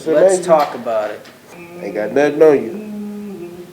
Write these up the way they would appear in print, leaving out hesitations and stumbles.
Let's talk about it. Ain't got nothing on you.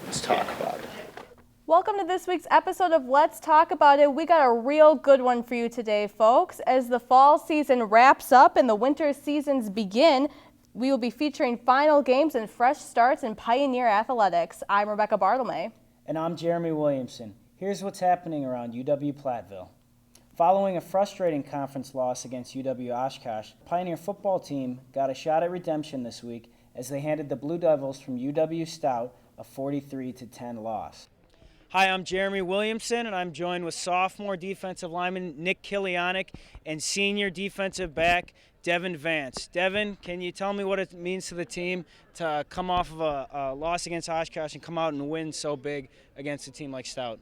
Let's talk about it. Welcome to this week's episode of Let's Talk About It. We got a real good one for you today, folks. As the fall season wraps up and the winter seasons begin, we will be featuring final games and fresh starts in Pioneer athletics. I'm Rebecca Bartlemay. And I'm Jeremy Williamson. Here's what's happening around UW-Platteville. Following a frustrating conference loss against UW-Oshkosh, the Pioneer football team got a shot at redemption this week as they handed the Blue Devils from UW-Stout a 43-10 loss. Hi, I'm Jeremy Williamson, and I'm joined with sophomore defensive lineman Nick Kilianic and senior defensive back Devin Vance. Devin, can you tell me what it means to the team to come off of a loss against Oshkosh and come out and win so big against a team like Stout?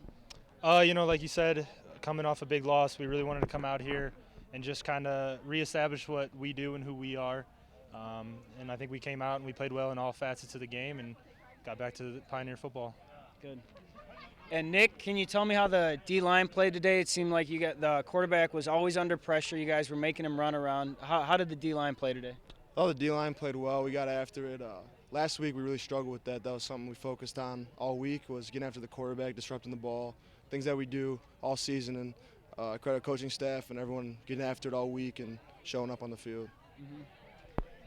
Like you said, coming off a big loss, we really wanted to come out here and just kind of reestablish what we do and who we are. And I think we came out and we played well in all facets of the game and got back to Pioneer football. Good. And Nick, can you tell me how the D-line played today? It seemed like the quarterback was always under pressure. You guys were making him run around. How did the D-line play today? Oh, the D-line played well. We got after it. Last week we really struggled with that. That was something we focused on all week, was getting after the quarterback, disrupting the ball, things that we do all season. And I credit coaching staff and everyone getting after it all week and showing up on the field. Mm-hmm.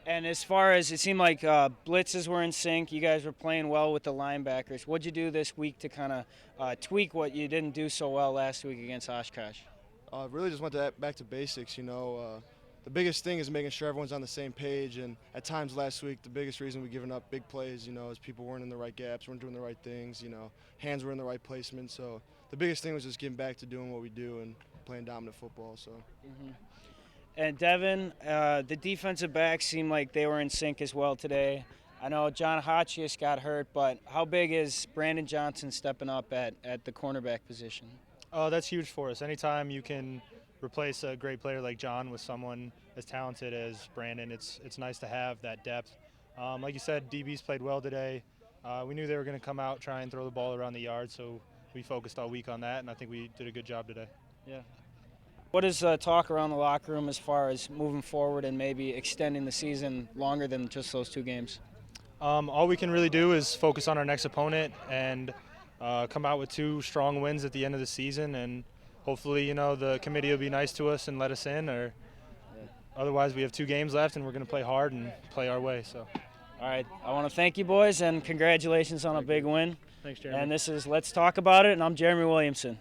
And as far as it seemed like blitzes were in sync, you guys were playing well with the linebackers. What'd you do this week to kind of tweak what you didn't do so well last week against Oshkosh? Really just went back to basics. The biggest thing is making sure everyone's on the same page. And at times last week, the biggest reason we given up big plays, is people weren't in the right gaps, weren't doing the right things. Hands were in the right placement. So the biggest thing was just getting back to doing what we do and playing dominant football. So. Mm-hmm. And Devin, the defensive backs seemed like they were in sync as well today. I know John Hotchius got hurt, but how big is Brandon Johnson stepping up at the cornerback position? Oh, that's huge for us. Anytime you can replace a great player like John with someone as talented as Brandon, it's nice to have that depth. Like you said, DBs played well today. We knew they were going to come out, try and throw the ball around the yard, so we focused all week on that, and I think we did a good job today. Yeah. What is talk around the locker room as far as moving forward and maybe extending the season longer than just those two games? All we can really do is focus on our next opponent and come out with 2 strong wins at the end of the season, and hopefully, the committee will be nice to us and let us in. Or otherwise, we have 2 games left, and we're going to play hard and play our way. So, all right, I want to thank you, boys, and congratulations on a big win. Thanks, Jeremy. And this is Let's Talk About It, and I'm Jeremy Williamson.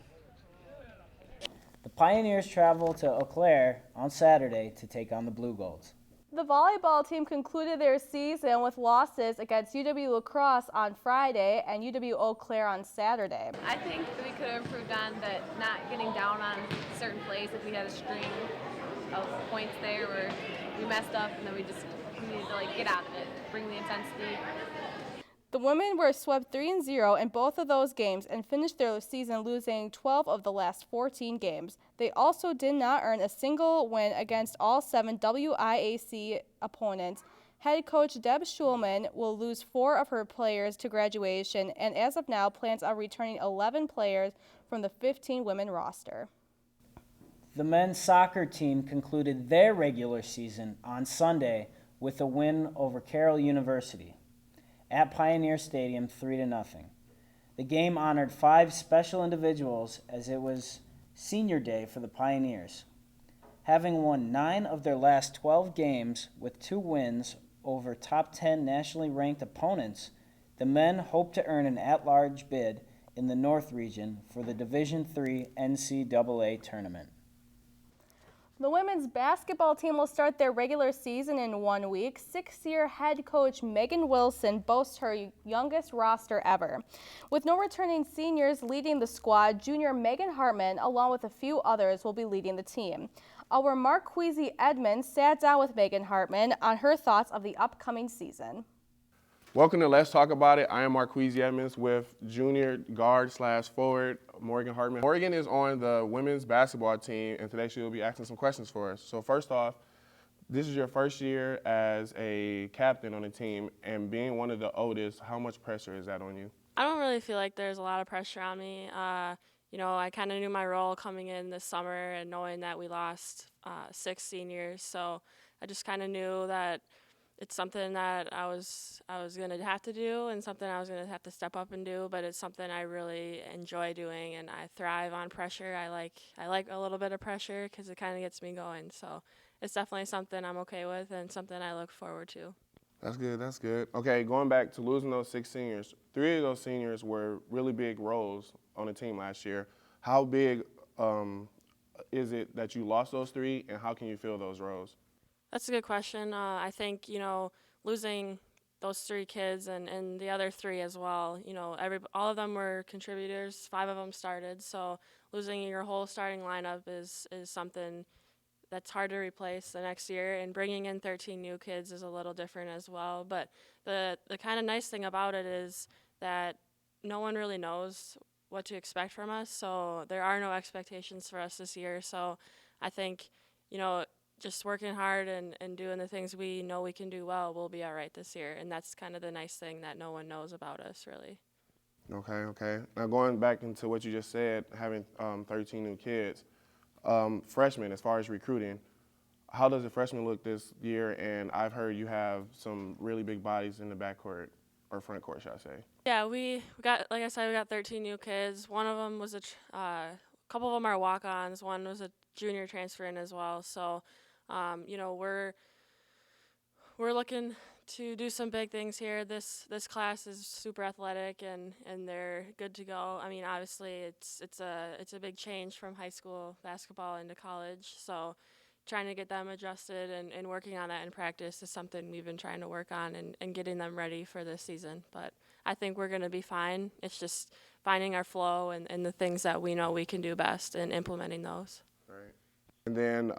The Pioneers travel to Eau Claire on Saturday to take on the Blue Golds. The volleyball team concluded their season with losses against UW-La Crosse on Friday and UW-Eau Claire on Saturday. I think we could have improved on that, not getting down on certain plays. If we had a string of points there where we messed up and then we needed to get out of it, bring the intensity. The women were swept 3-0 in both of those games and finished their season losing 12 of the last 14 games. They also did not earn a single win against all 7 WIAC opponents. Head coach Deb Schulman will lose 4 of her players to graduation and as of now plans on returning 11 players from the 15 women roster. The men's soccer team concluded their regular season on Sunday with a win over Carroll University at Pioneer Stadium 3-0. The game honored 5 special individuals as it was senior day for the Pioneers. Having won 9 of their last 12 games with 2 wins over top 10 nationally ranked opponents, the men hope to earn an at-large bid in the North region for the Division III NCAA tournament. The women's basketball team will start their regular season in 1 week. 6-year head coach Megan Wilson boasts her youngest roster ever. With no returning seniors leading the squad, junior Megan Hartman, along with a few others, will be leading the team. Our Marquise Edmonds sat down with Megan Hartman on her thoughts of the upcoming season. Welcome to Let's Talk About It. I am Marquise Edmonds with junior guard/forward Morgan Hartman. Morgan is on the women's basketball team, and today she will be asking some questions for us. So first off, this is your first year as a captain on the team, and being one of the oldest, how much pressure is that on you? I don't really feel like there's a lot of pressure on me. I kind of knew my role coming in this summer and knowing that we lost 6 seniors. So just kind of knew that it's something that I was gonna have to do and something I was gonna have to step up and do. But it's something I really enjoy doing, and I thrive on pressure. I like a little bit of pressure because it kind of gets me going. So it's definitely something I'm okay with and something I look forward to. That's good. That's good. Okay, going back to losing those 6 seniors, 3 of those seniors were really big roles on the team last year. How big is it that you lost those 3, and how can you fill those roles? That's a good question. I think, losing those 3 kids and the other 3 as well, all of them were contributors. 5 of them started. So losing your whole starting lineup is something that's hard to replace the next year. And bringing in 13 new kids is a little different as well. But the kind of nice thing about it is that no one really knows what to expect from us. So there are no expectations for us this year. So I think, just working hard and doing the things we know we can do well, we'll be all right this year. And that's kind of the nice thing that no one knows about us, really. Okay. Now going back into what you just said, having 13 new kids, freshmen, as far as recruiting, how does the freshman look this year? And I've heard you have some really big bodies in the backcourt, or front court, should I say. Yeah, we got, like I said, we got 13 new kids. One of them was a couple of them are walk-ons. One was a junior transfer in as well. So, we're looking to do some big things here. This class is super athletic and they're good to go. I mean, obviously it's a big change from high school basketball into college. So trying to get them adjusted and working on that in practice is something we've been trying to work on and getting them ready for this season. But I think we're going to be fine. It's just finding our flow and the things that we know we can do best and implementing those. Right. And then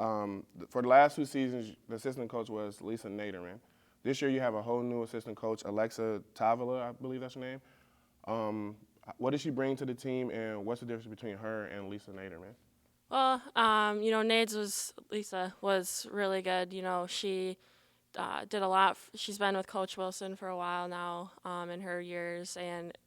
for the last 2 seasons, the assistant coach was Lisa Naderman. This year you have a whole new assistant coach, UW-Platteville, I believe that's her name. What does she bring to the team, and what's the difference between her and Lisa Naderman? Well, Lisa was really good. She did a lot. She's been with Coach Wilson for a while now in her years, and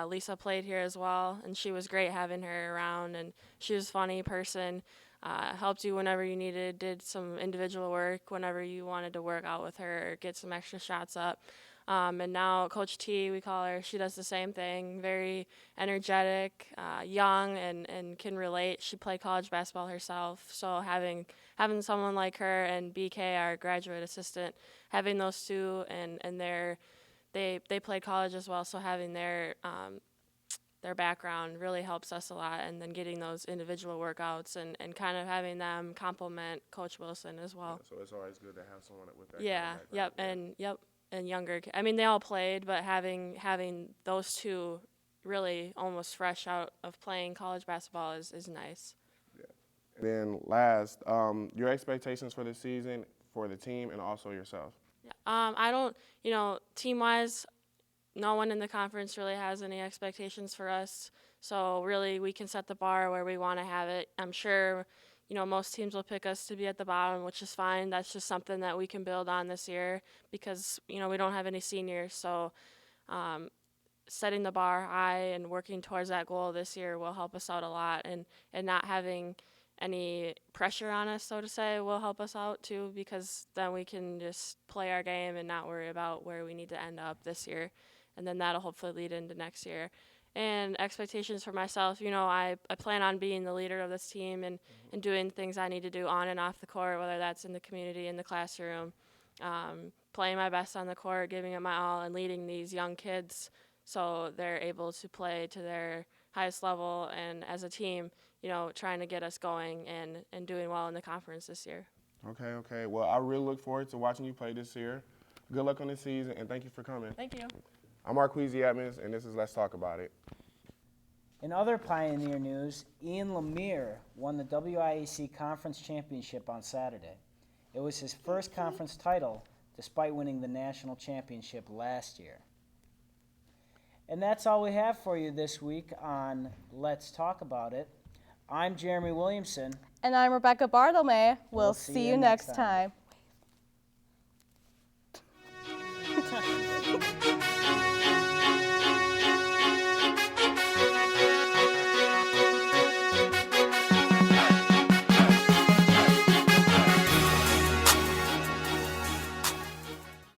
Lisa played here as well, and she was great having her around, and she was a funny person, helped you whenever you needed, did some individual work whenever you wanted to work out with her or get some extra shots up. And now Coach T, we call her, she does the same thing, very energetic, young, and can relate. She played college basketball herself, so having someone like her and BK, our graduate assistant, having those two, and they played college as well, so having their background really helps us a lot, and then getting those individual workouts and kind of having them complement Coach Wilson as well. Yeah, so it's always good to have someone with that Yeah, kind of background. and younger. I mean, they all played, but having those two really almost fresh out of playing college basketball is nice. Yeah. And then last, your expectations for this season for the team and also yourself. Yeah. I don't, team-wise, no one in the conference really has any expectations for us. So really, we can set the bar where we want to have it. I'm sure, most teams will pick us to be at the bottom, which is fine. That's just something that we can build on this year because, we don't have any seniors. So setting the bar high and working towards that goal this year will help us out a lot. And not having any pressure on us, so to say, will help us out too, because then we can just play our game and not worry about where we need to end up this year. And then that'll hopefully lead into next year. And expectations for myself, I plan on being the leader of this team and doing things I need to do on and off the court, whether that's in the community, in the classroom, playing my best on the court, giving it my all, and leading these young kids so they're able to play to their highest level, and as a team, trying to get us going and doing well in the conference this year. Okay. Well, I really look forward to watching you play this year. Good luck on this season, and thank you for coming. Thank you. I'm Marquise Edmonds, and this is Let's Talk About It. In other Pioneer news, Ian Lemire won the WIAC Conference Championship on Saturday. It was his first conference title, despite winning the national championship last year. And that's all we have for you this week on Let's Talk About It. I'm Jeremy Williamson. And I'm Rebecca Bartolome. We'll see you next time.